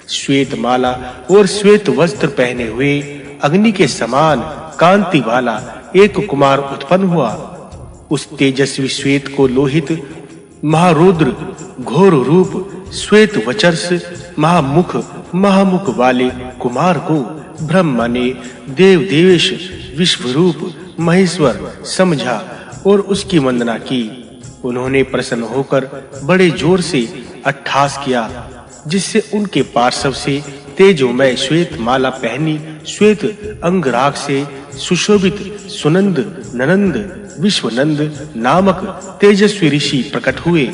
श्वेत माला और श्वेत वस्त्र पहने हुए अग्नि के समान कांति वाला एक कुमार उत्पन्न हुआ। उस तेजस्वी श्वेत को लोहित महारुद्र घोर रूप श्वेत वचर्स महामुख वाले कुमार को ब्रह्मा ने देव देवेश विश्वरूप महेश्वर समझा और उसकी वंदना की। उन्होंने प्रसन्न होकर बड़े जोर से अट्ठास किया, जिससे उनके पार्श्व से तेजोमय श्वेत माला पहनी श्वेत अंगराग से सुशोभित सुनंद ननंद विश्वनंद नामक तेजस्वी ऋषि प्रकट हुए।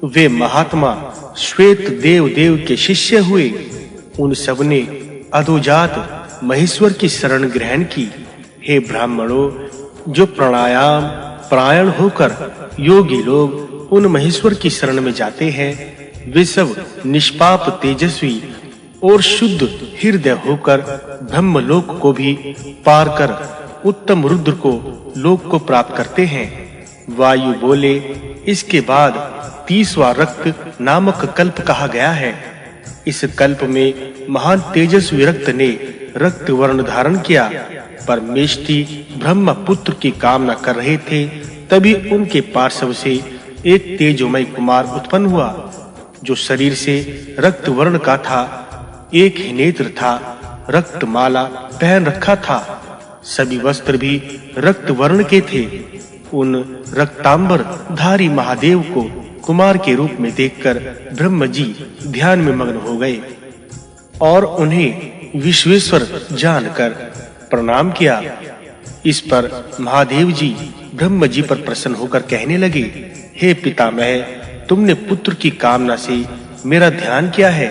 वे महात्मा श्वेत देव के शिष्य हुए। उन सबने अधोजात महेश्वर की शरण ग्रहण की। हे ब्राह्मणों, जो प्राणायाम परायण होकर योगी लोग उन महेश्वर की शरण में जाते हैं, वे सब निष्पाप तेजस्वी और शुद्ध हृदय होकर ब्रह्मलोक को भी पार कर उत्तम रुद्र को लोक को प्राप्त करते हैं। वायु बोले, इसके बाद 30वां रक्त नामक कल्प कहा गया है। इस कल्प में महान तेजस्वी रक्त ने रक्त वर्ण धारण किया। परमेष्टि ब्रह्म पुत्र की कामना कर रहे थे, तभी उनके पार्श्व से एक तेजोमय कुमार उत्पन्न हुआ, जो शरीर से रक्त वर्ण का था। एक ही नेत्र था, रक्तमाला पहन रखा था। सभी वस्त्र भी रक्त वर्ण के थे। उन रक्तांबर धारी महादेव को कुमार के रूप में देखकर ब्रह्म जी ध्यान में मग्न हो गए और उन्हें विश्वेश्वर जानकर प्रणाम किया। इस पर महादेव जी ब्रह्म जी पर प्रसन्न होकर कहने लगे, हे पितामह, तुमने पुत्र की कामना से मेरा ध्यान किया है,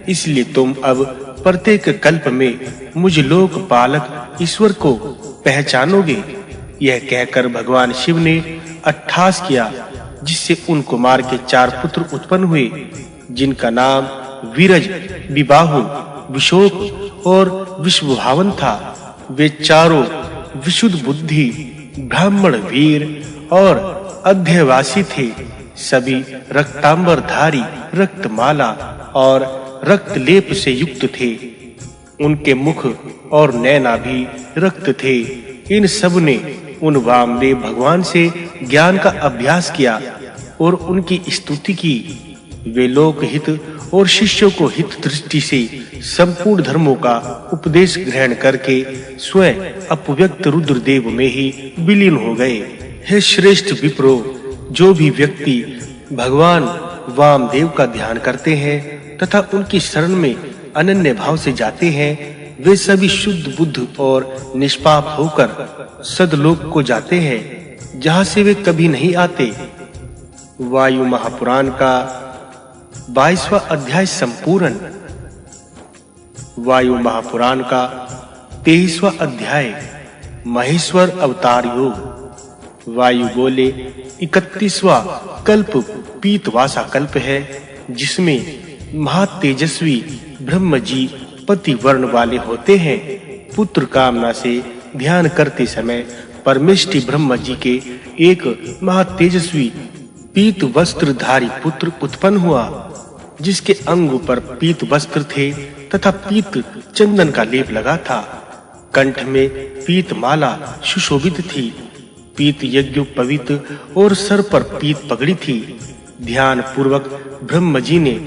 इसलिए तुम अब प्रत्येक कल्प में मुझ लोक पालक ईश्वर को पहचानोगे। यह कहकर भगवान शिव ने अट्ठास किया, जिससे उन कुमार के 4 पुत्र उत्पन्न हुए, जिनका नाम वीरज, विबाहु, विशोक और विश्वभावन था। वे चारों विशुद्ध बुद्धि, ब्राह्मण, वीर और अध्यवासी थे। सभी रक्तांबरधारी, रक्तमाला और रक्त लेप से युक्त थे। उनके मुख और नैना भी रक्त थे। इन सब ने उन वामदेव भगवान से ज्ञान का अभ्यास किया और उनकी स्तुति की। वे लोक हित और शिष्यों को हित दृष्टि से संपूर्ण धर्मों का उपदेश ग्रहण करके स्वयं अपव्यक्त रुद्रदेव में ही विलीन हो गए। हे श्रेष्ठ विप्रो, जो भी व्यक्ति भगवान वामदेव का ध्यान करते हैं तथा उनकी शरण में अनन्य भाव से जाते हैं, वे सभी शुद्ध बुद्ध और निष्पाप होकर सदलोक को जाते हैं, जहां से वे कभी नहीं आते। वायु महापुराण का 22वां अध्याय संपूर्ण। वायु महापुराण का 23वां अध्याय महेश्वर अवतार योग। वायु बोले, 31वां कल्प पीतवासा कल्प है, जिसमें महातेजस्वी ब्रह्म जी पति वर्ण वाले होते हैं। पुत्र कामना से ध्यान करते समय परमेष्टि ब्रह्म जी के एक महातेजस्वी पीत वस्त्रधारी पुत्र उत्पन्न हुआ, जिसके अंग पर पीत वस्त्र थे तथा पीत चंदन का लेप लगा था। कंठ में पीत माला सुशोभित थी। पीत यज्ञ पवित्र और सर पर पीत पगड़ी थी। ध्यान पूर्वक ब्रह्म जी ने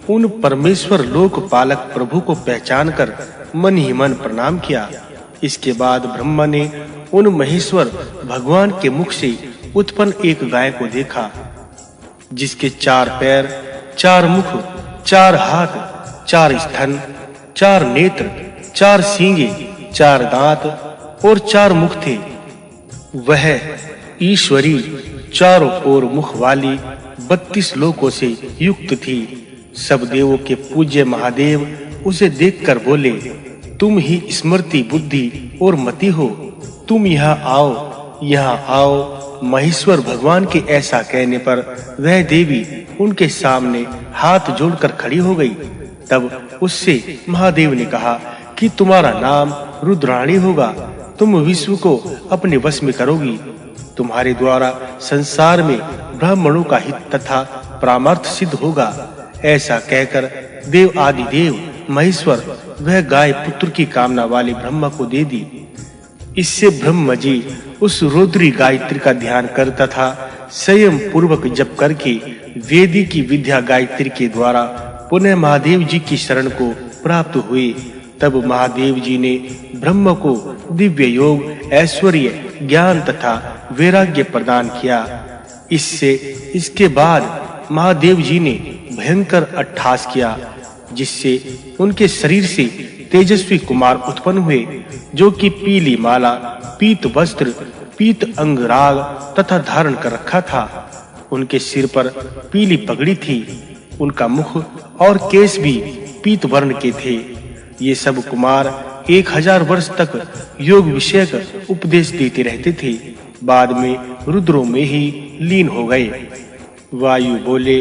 उन परमेश्वर लोक पालक प्रभु को पहचान कर मन ही मन प्रणाम किया। इसके बाद ब्रह्मा ने उन महेश्वर भगवान के मुख से उत्पन्न एक गाय को देखा, जिसके 4 पैर, 4 मुख, 4 हाथ, 4 स्तन, 4 नेत्र, 4 सींगे, 4 दांत और 4 मुख थे। वह ईश्वरी चारों ओर मुख वाली 32 लोकों से युक्त थी। सब देवों के पूज्य महादेव उसे देखकर बोले, तुम ही स्मृति, बुद्धि और मति हो। तुम यहाँ आओ। महेश्वर भगवान के ऐसा कहने पर वह देवी उनके सामने हाथ जोड़कर खड़ी हो गई। तब उससे महादेव ने कहा कि तुम्हारा नाम रुद्राणी होगा। तुम विश्व को अपने वश में करोगी। तुम्हारे द्वारा संसार में ब्राह्मणों का हित तथा परामर्थ सिद्ध होगा। ऐसा कहकर देव आदि देव महेश्वर वह गाय पुत्र की कामना वाले ब्रह्मा को दे दी। इससे ब्रह्मा जी उस रुद्री गायत्री का ध्यान कर तथा संयम पूर्वक जप करके वेदी की विद्या गायत्री के द्वारा पुनः महादेव जी की शरण को प्राप्त हुए। तब महादेव जी ने ब्रह्मा को दिव्य योग, ऐश्वर्य, ज्ञान तथा वैराग्य प्रदान किया। इसके बाद महादेव जी ने भयंकर अट्टहास किया, जिससे उनके शरीर से तेजस्वी कुमार उत्पन्न हुए, जो कि पीली माला, पीत वस्त्र, पीत अंगराग तथा धारण कर रखा था। उनके सिर पर पीली पगड़ी थी। उनका मुख और केश भी पीत वर्ण के थे। ये सब कुमार 1000 वर्ष तक योग विषयक उपदेश देते रहते थे। बाद में रुद्रों में ही लीन हो गए। वायु बोले,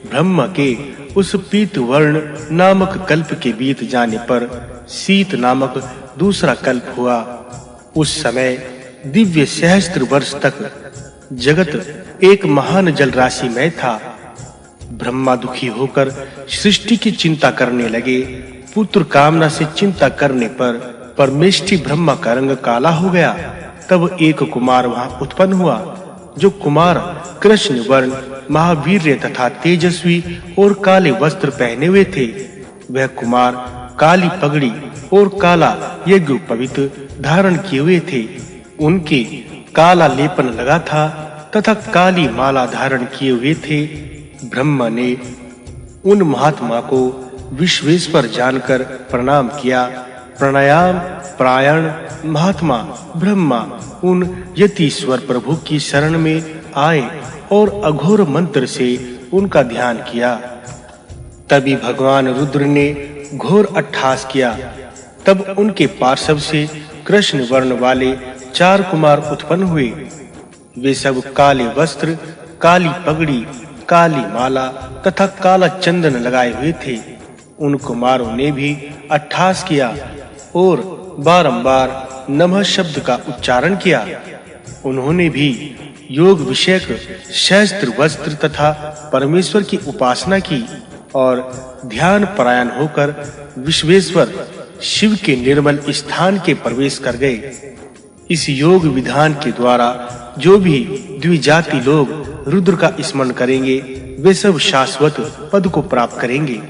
ब्रह्मा के उस पीत वर्ण नामक कल्प के बीत जाने पर शीत नामक दूसरा कल्प हुआ। उस समय दिव्य सहस्त्र वर्ष तक जगत एक महान जल राशि में था। ब्रह्मा दुखी होकर सृष्टि की चिंता करने लगे। पुत्र कामना से चिंता करने पर परमेष्ठी ब्रह्मा का रंग काला हो गया। तब एक कुमार वहां उत्पन्न हुआ, जो कुमार कृष्ण वर्ण, महावीर्य तथा तेजस्वी और काले वस्त्र पहने हुए थे। वह कुमार काली पगड़ी और काला यज्ञोपवीत धारण किए हुए थे। उनके काला लेपन लगा था तथा काली माला धारण किए हुए थे। ब्रह्मा ने उन महात्मा को विश्वेश्वर जानकर प्रणाम किया। प्राणायाम परायण महात्मा ब्रह्मा उन यतीश्वर प्रभु की शरण में आए और अघोर मंत्र से उनका ध्यान किया। तभी भगवान रुद्र ने घोर अट्टहास किया। तब उनके पार्श्व से कृष्ण वर्ण वाले 4 कुमार उत्पन्न हुए। वे सब काले वस्त्र, काली पगड़ी, काली माला तथा काला चंदन लगाए हुए थे। उन कुमारों ने भी अट्टहास किया और बारंबार नमः शब्द का उच्चारण किया। उन्होंने भी योग विषयक शस्त्र वस्त्र तथा परमेश्वर की उपासना की और ध्यान परायण होकर विश्वेश्वर शिव के निर्मल स्थान के प्रवेश कर गए। इस योग विधान के द्वारा जो भी द्विजाति लोग रुद्र का स्मरण करेंगे, वे सब शाश्वत पद को प्राप्त करेंगे।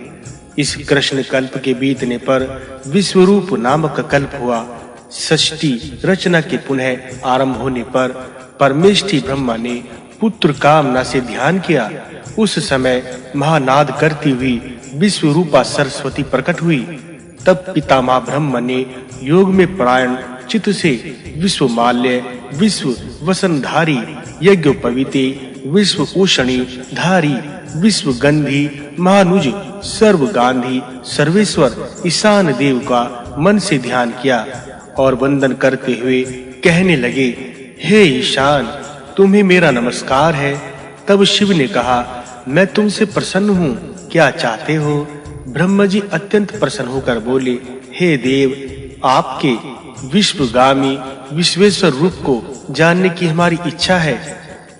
इस कृष्ण कल्प के बीतने पर विश्वरूप नामक कल्प हुआ। षष्ठी रचना के पुनः आरंभ होने पर परमेष्ठी ब्रह्मा ने पुत्र कामना से ध्यान किया। उस समय महानाद करती हुई विश्वरूपा सरस्वती प्रकट हुई। तब पितामह ब्रह्मा ने योग में परायण चित्त से विश्वमाल्य, विश्व वसनधारी, यज्ञोपवीते, विश्व उषणी धारी, विश्व गंधी, महानुज, सर्व गांधी, सर्वेश्वर ईशान देव का मन से ध्यान किया और वंदन करते हुए कहने लगे, हे ईशान, तुम्हें मेरा नमस्कार है। तब शिव ने कहा, मैं तुमसे प्रसन्न हूँ, क्या चाहते हो? ब्रह्मा जी अत्यंत प्रसन्न होकर बोले, हे देव, आपके विश्वगामी विश्वेश्वर रूप को जानने की हमारी इच्छा है।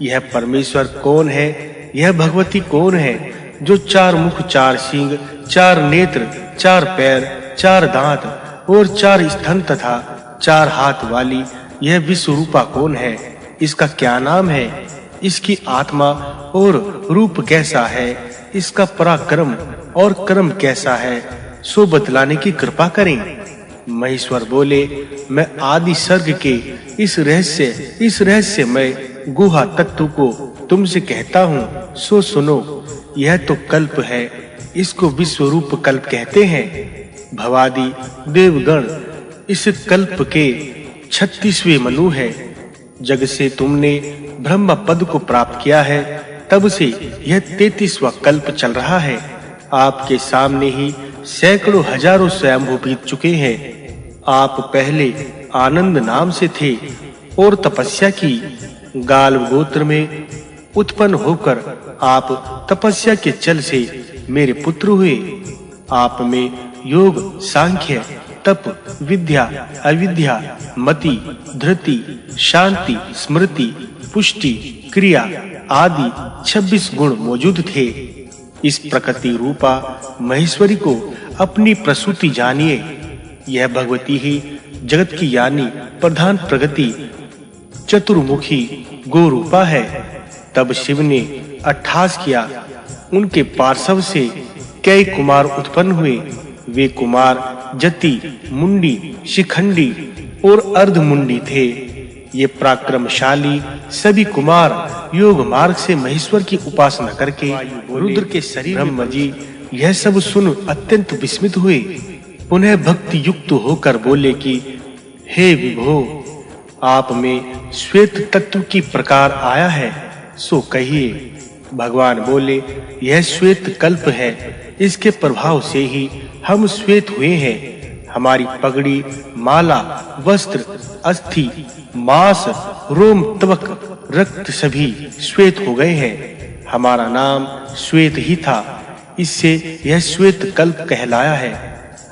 यह परमेश्वर कौन है? यह भगवती कौन है, जो 4 मुख, 4 सींग, 4 नेत्र, 4 पैर, 4 दांत और 4 स्तन तथा 4 हाथ वाली यह विश्वरूपा कौन है? इसका क्या नाम है? इसकी आत्मा और रूप कैसा है? इसका पराक्रम और कर्म कैसा है? सो बतलाने की कृपा करें। महेश्वर बोले, मैं आदि सर्ग के इस रहस्यमय गुहा तत्व को तुमसे कहता हूँ, सो सुनो। यह तो कल्प है, इसको विश्वरूप कल्प कहते हैं। भवादि देवगण इस कल्प के 36वें मनु है। जग से तुमने ब्रह्म पद को प्राप्त किया है, तब से यह 33वां कल्प चल रहा है। आपके सामने ही सैकड़ों हजारों स्वयंभू बीत चुके हैं। आप पहले आनंद नाम से थे और तपस्या की। गाल्व गोत्र में उत्पन्न होकर आप तपस्या के चल से मेरे पुत्र हुए। आप में योग, सांख्य, तप, विद्या, अविद्या, मति, धृति, शांति, स्मृति, पुष्टि, क्रिया आदि 26 गुण मौजूद थे। इस प्रकृति रूपा महेश्वरी को अपनी प्रसूति जानिए। यह भगवती ही जगत की यानी प्रधान प्रगति चतुर्मुखी गोरूपा है। तब शिव ने अट्ठास किया। उनके पार्श्व से कई कुमार उत्पन्न हुए। वे कुमार जति, मुंडी, शिखंडी और अर्धमुंडी थे। ये पराक्रमशाली सभी कुमार योग मार्ग से महेश्वर की उपासना करके रुद्र के शरीर ब्रह्म जी यह सब सुन अत्यंत विस्मित हुए। पुनः भक्ति युक्त होकर बोले कि हे विभो, आप में श्वेत तत्व की प्रकार आया है, सो कहिए। भगवान बोले, यह श्वेत कल्प है। इसके प्रभाव से ही हम श्वेत हुए हैं। हमारी पगड़ी, माला, वस्त्र, अस्थि, मांस, रोम, त्वक, रक्त सभी श्वेत हो गए हैं। हमारा नाम श्वेत ही था, इससे यह श्वेत कल्प कहलाया है।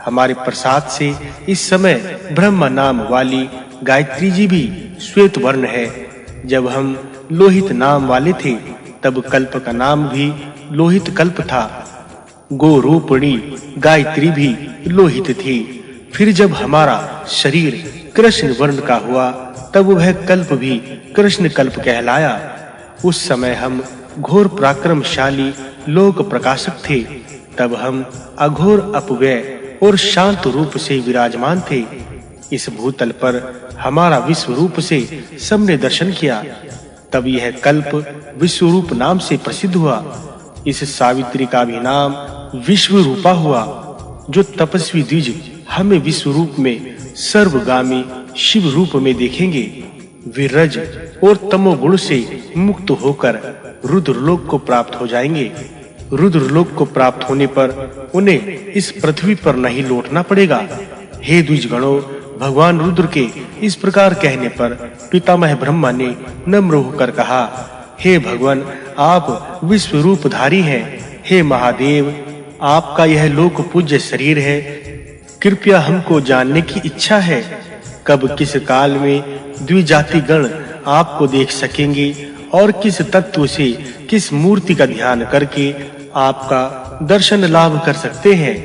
हमारे प्रसाद से इस समय ब्रह्म नाम वाली गायत्री जी भी श्वेत वर्ण है। जब हम लोहित नाम वाले थे, तब कल्प का नाम भी लोहित कल्प था। गोरूपणी गायत्री भी लोहित थी। फिर जब हमारा शरीर कृष्ण वर्ण का हुआ, तब वह कल्प भी कृष्ण कल्प कहलाया। उस समय हम घोर पराक्रमशाली लोक प्रकाशक थे। तब हम अघोर अपव्यय और शांत रूप से विराजमान थे। इस भूतल पर हमारा विश्व रूप से सबने दर्शन किया। तब यह कल्प विश्व रूप नाम से प्रसिद्ध हुआ। इस सावित्री का भी नाम विश्व रूपा हुआ। जो तपस्वी द्विज हमें विश्व रूप में सर्वगामी शिव रूप में देखेंगे, वे रज और तमोगुण से मुक्त होकर रुद्रलोक को प्राप्त हो जाएंगे। रुद्रलोक को प्राप्त होने पर उन्हें इस पृथ्वी पर नहीं लौटना पड़ेगा। हे द्विजगणों, भगवान रुद्र के इस प्रकार कहने पर पितामह ब्रह्मा ने नम्र होकर कहा, हे भगवान, आप विश्व रूपधारी हैं। हे महादेव, आपका यह लोक पूज्य शरीर है। कृपया हमको जानने की इच्छा है, कब किस काल में द्विजाति गण आपको देख सकेंगे और किस तत्व से, किस मूर्ति का ध्यान करके आपका दर्शन लाभ कर सकते हैं।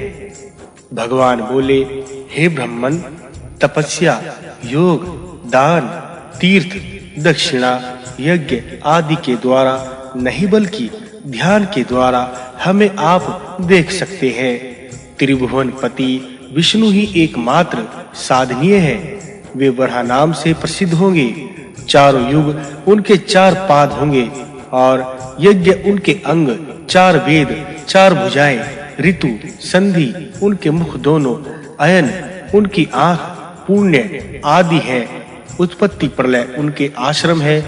भगवान बोले, हे ब्राह्मण, तपस्या, योग, दान, तीर्थ, दक्षिणा, यज्ञ आदि के द्वारा नहीं बल्कि ध्यान के द्वारा हमें आप देख सकते हैं। त्रिभुवन पति विष्णु ही एकमात्र साधनीय है। वे वराह नाम से प्रसिद्ध होंगे। चारों युग उनके चार पाद होंगे और यज्ञ उनके अंग, चार वेद, चार भुजाएं, ऋतु, संधि उनके मुख दोनों, अयन उनकी आंख, पुण्य आदि हैं। उत्पत्ति प्रलय उनके आश्रम है।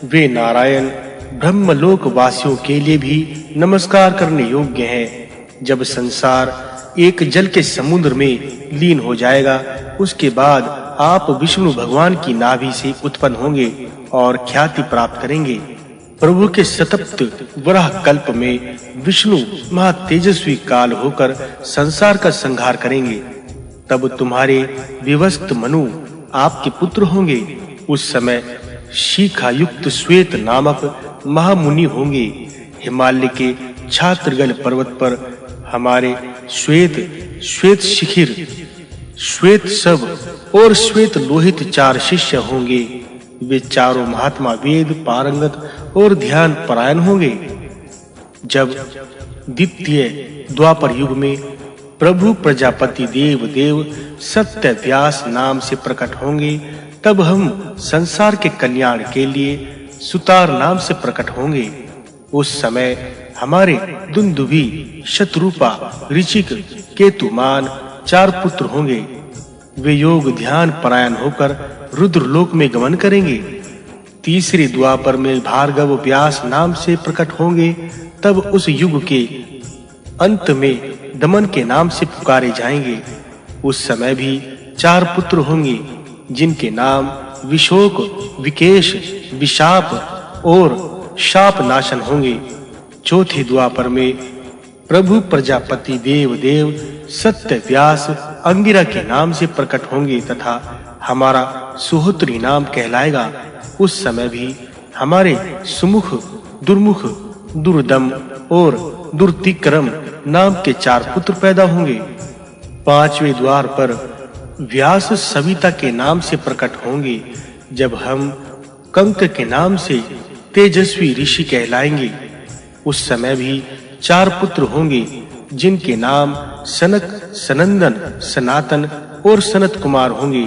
वे नारायण ब्रह्मलोक वासियों के लिए भी नमस्कार करने योग्य हैं। जब संसार एक जल के समुद्र में लीन हो जाएगा, उसके बाद आप विष्णु भगवान की नाभि से उत्पन्न होंगे और ख्याति प्राप्त करेंगे। प्रभु के सतप्त वराह कल्प में विष्णु महातेजस्वी काल होकर संसार का संहार करेंगे। तब तुम्हारे विवस्त मनु आपके पुत्र होंगे। उस समय शिखा युक्त श्वेत नामक महामुनि होंगे। हिमालय के छात्रगल पर्वत पर हमारे श्वेत शिखिर, श्वेत शव और श्वेत लोहित चार शिष्य होंगे। वे चारों महात्मा वेद पारंगत और ध्यान परायण होंगे। जब द्वितीय द्वापर युग में प्रभु प्रजापति देव सत्य व्यास नाम से प्रकट होंगे, तब हम संसार के कल्याण के लिए सुतार नाम से प्रकट होंगे। उस समय हमारे दुंदुभी, शत्रुपा, ऋचिक, केतुमान चार पुत्र होंगे। वे योग ध्यान परायण होकर रुद्रलोक में गमन करेंगे। तीसरे द्वापर में भार्गव व्यास नाम से प्रकट होंगे। तब उस युग के अंत में दमन के नाम से पुकारे जाएंगे। उस समय भी चार पुत्र होंगे, जिनके नाम विशोक, विकेश, विशाप और शाप नाशन होंगे। चौथे द्वापर में प्रभु प्रजापति देव सत्य व्यास अंगिरा के नाम से प्रकट होंगे तथा हमारा सुहोत्री नाम कहलाएगा। उस समय भी हमारे सुमुख, दुर्मुख, दुर्दम और दुर्तिक्रम नाम के चार पुत्र पैदा होंगे। 5वें द्वार पर व्यास सविता के नाम से प्रकट होंगे। जब हम कंक के नाम से तेजस्वी ऋषि कहलाएंगे, उस समय भी 4 पुत्र होंगे जिनके नाम सनक, सनंदन, सनातन और सनत कुमार होंगे।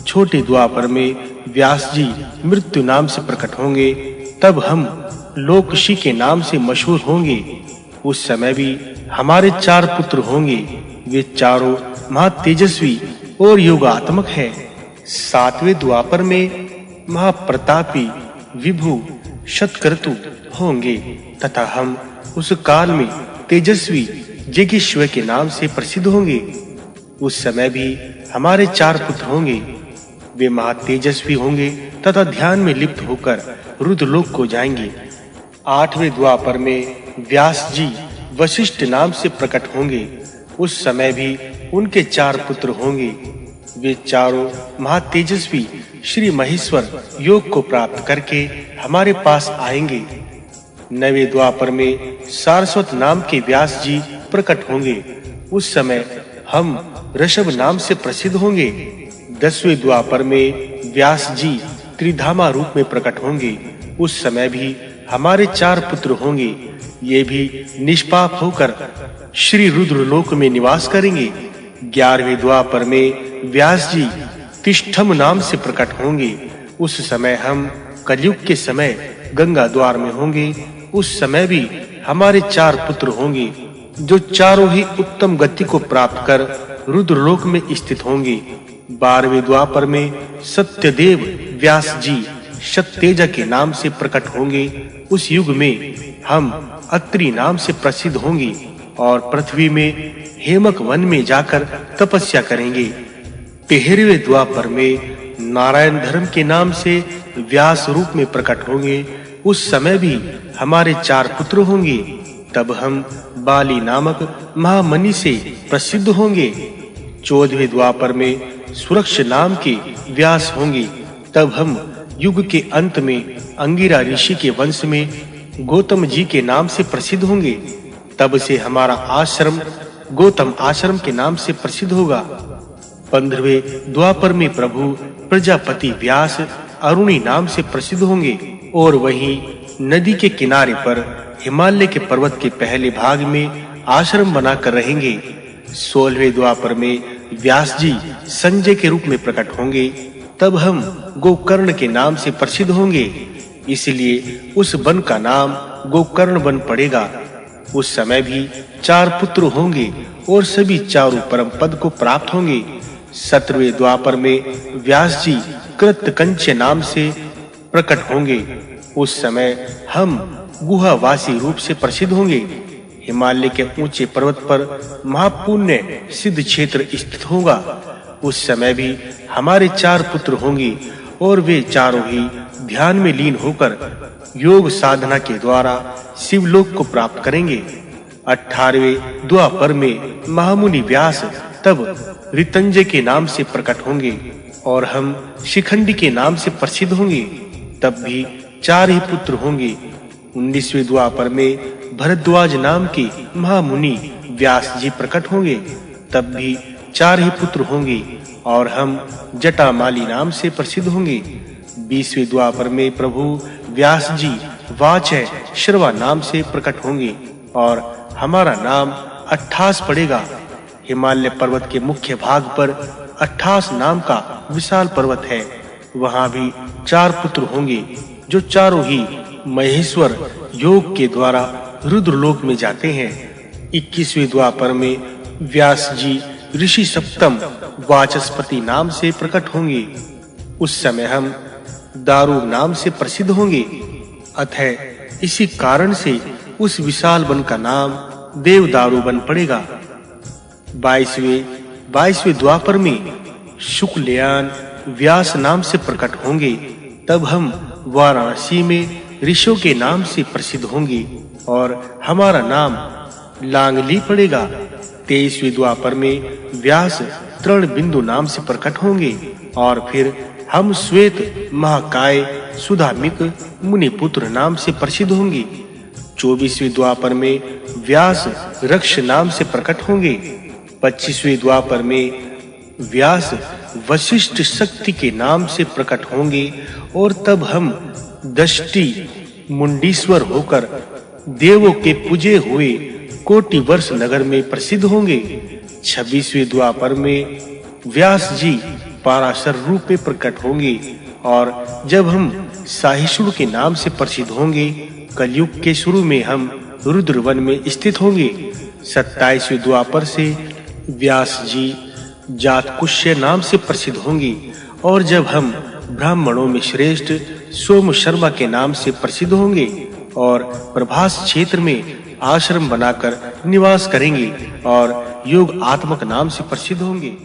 छोटे द्वापर में व्यास जी मृत्यु नाम से प्रकट होंगे। तब हम लोकशी के नाम से मशहूर होंगे। उस समय भी हमारे 4 पुत्र होंगे। वे चारों महातेजस्वी और योगात्मक हैं। 7वें द्वापर में महाप्रतापी विभु शतक्रतु होंगे तथा हम उस काल में तेजस्वी जिगीश्वर के नाम से प्रसिद्ध होंगे। उस समय भी हमारे 4 पुत्र होंगे। वे महातेजस्वी होंगे तथा ध्यान में लिप्त होकर रुद्रलोक को जाएंगे। 8वें द्वापर में व्यास जी वशिष्ठ नाम से प्रकट होंगे। उस समय भी उनके 4 पुत्र होंगे। वे चारों महातेजस्वी श्री महेश्वर योग को प्राप्त करके हमारे पास आएंगे। 9वें द्वापर में सारस्वत नाम के व्यास जी प्रकट होंगे। उस समय हम ऋषभ नाम से प्रसिद्ध होंगे। 10वें द्वापर में व्यास जी त्रिधामा रूप में प्रकट होंगे। उस समय भी हमारे 4 पुत्र होंगे। ये भी निष्पाप होकर श्री रुद्रलोक में निवास करेंगे। 11वें द्वापर में व्यास जी तिष्ठम नाम से प्रकट होंगे। उस समय हम कलयुग के समय गंगा द्वार में होंगे। उस समय भी हमारे 4 पुत्र होंगे जो चारों ही उत्तम गति को प्राप्त कर रुद्रलोक में स्थित होंगे। 12वें द्वापर में सत्यदेव व्यास जी सत्यतेजा के नाम से प्रकट होंगे। उस युग में हम अत्रि नाम से प्रसिद्ध होंगे और पृथ्वी में हेमक वन में जाकर तपस्या करेंगे। 13वें द्वापर में नारायण धर्म के नाम से व्यास रूप में प्रकट होंगे। उस समय भी हमारे 4 पुत्र होंगे। तब हम बाली नामक महामनि से प्रसिद्ध होंगे। 14वें द्वापर में सुरक्ष नाम के व्यास होंगे। तब हम युग के अंत में अंगिरा ऋषि के वंश में गौतम जी के नाम से प्रसिद्ध होंगे। तब से हमारा आश्रम गौतम आश्रम के नाम से प्रसिद्ध होगा। 15वें द्वापर में प्रभु प्रजापति व्यास अरुणी नाम से प्रसिद्ध होंगे और वहीं नदी के किनारे पर हिमालय के पर्वत के पहले भाग में आश्रम बनाकर रहेंगे। 16वें द्वापर में व्यास जी संजय के रूप में प्रकट होंगे। तब हम गोकर्ण के नाम से प्रसिद्ध होंगे, इसलिए उस वन का नाम गोकर्ण वन पड़ेगा। उस समय भी 4 पुत्र होंगे और सभी चारों परम पद को प्राप्त होंगे। 17वें द्वापर में व्यास जी कृतकंच नाम से प्रकट होंगे। उस समय हम गुहावासी रूप से प्रसिद्ध होंगे। हिमालय के ऊंचे पर्वत पर महापुण्य सिद्ध क्षेत्र स्थित होगा। उस समय भी हमारे 4 पुत्र होंगे और वे चारों ही ध्यान में लीन होकर योग साधना के द्वारा शिवलोक को प्राप्त करेंगे। 18वें द्वापर में महामुनि व्यास तब ऋतंजय के नाम से प्रकट होंगे और हम शिखंडी के नाम से प्रसिद्ध होंगे। तब भी 4 ही पुत्र होंगे। 19वें द्वापर में भरद्वाज नाम के महामुनि व्यास जी प्रकट होंगे। तब भी 4 ही पुत्र होंगे और हम जटामाली नाम से प्रसिद्ध होंगे। 20वें द्वापर में प्रभु व्यास जी वाचय श्रवा नाम से प्रकट होंगे और हमारा नाम अट्ठास पड़ेगा। हिमालय पर्वत के मुख्य भाग पर अट्ठास नाम का विशाल पर्वत है। वहां भी 4 पुत्र होंगे जो चारों ही महेश्वर योग के द्वारा रुद्रलोक में जाते हैं। 21वें द्वापर में व्यास जी ऋषि सप्तम वाचस्पति नाम से प्रकट होंगे। उस समय हम दारू नाम से प्रसिद्ध होंगे। अतः इसी कारण से उस विशाल वन का नाम देवदारू वन पड़ेगा। 22वें द्वापर में शुक्लयान व्यास नाम से प्रकट होंगे। तब हम वाराणसी में ऋषियों के नाम से प्रसिद्ध होंगे और हमारा नाम लांगली पड़ेगा। 23वें द्वापर में व्यास तृण बिंदु नाम से प्रकट होंगे और फिर हम श्वेत महाकाय सुधामिक मुनिपुत्र नाम से प्रसिद्ध होंगे। 24वें द्वापर में व्यास रक्ष नाम से प्रकट होंगे। 25वें द्वापर में व्यास वशिष्ठ शक्ति के नाम से प्रकट होंगे और तब हम दष्टि मुंडीश्वर होकर देवों के पूजे हुए कोटि वर्ष नगर में प्रसिद्ध होंगे। 26वें द्वापर में व्यास जी पाराशर रूप में प्रकट होंगे और जब हम साहिष्णु के नाम से प्रसिद्ध होंगे, कलयुग के शुरू में हम रुद्रवन में स्थित होंगे। 27वें द्वापर से व्यास जी जातकुष्य नाम से प्रसिद्ध होंगे और जब हम ब्राह्मणों में श्रेष्ठ सोम शर्मा के नाम से प्रसिद्ध होंगे और प्रभास क्षेत्र में आश्रम बनाकर निवास करेंगे और योग आत्मक नाम से प्रसिद्ध होंगे।